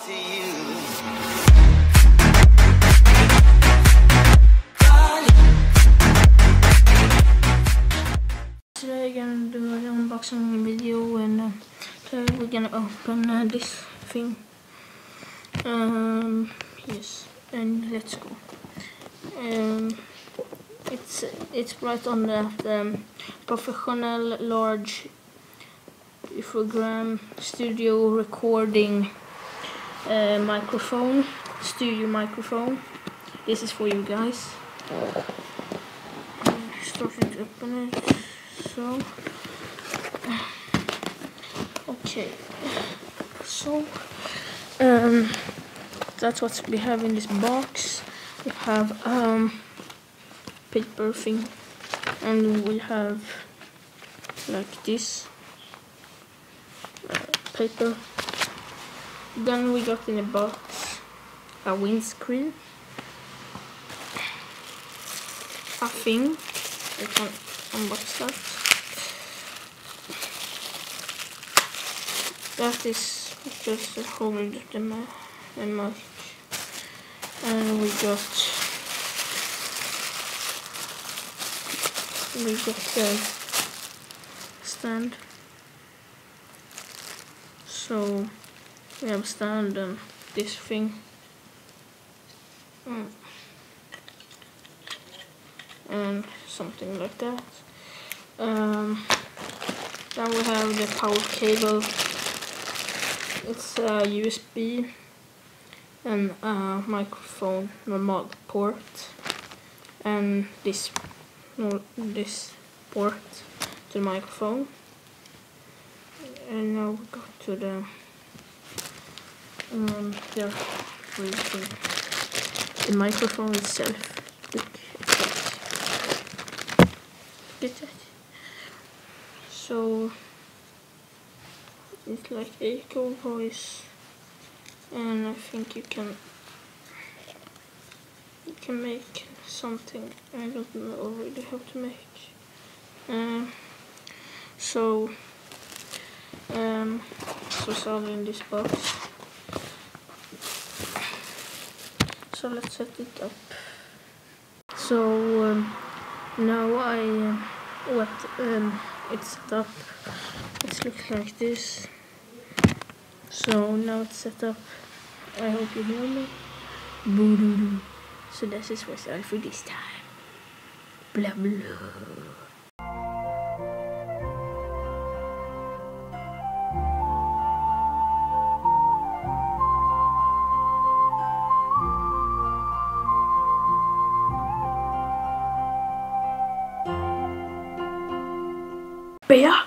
to you. Today I'm gonna do an unboxing video, and today we're gonna open this thing. Yes, and let's go. It's right on the professional large Earphogram studio recording microphone, studio microphone. This is for you guys. Starting to open it. So, okay. So, that's what we have in this box. We have paper thing, and we have like this paper. Then we got in a box a windscreen, a thing. I can unbox that. That is just to hold the mic, and we got the stand. So we have stand and this thing, and something like that. Then we have the power cable. It's a USB and a microphone normal port, and this port to the microphone. And now we go to the microphone itself. Look at that. So it's like echo voice, and I think you can make something. I don't know really how to make. So it's all in this box. So let's set it up. So now it's set up. It looks like this. So now it's set up. I hope you hear me. Boo-doo-doo. So this is what's all for this time. Blah blah. Yeah.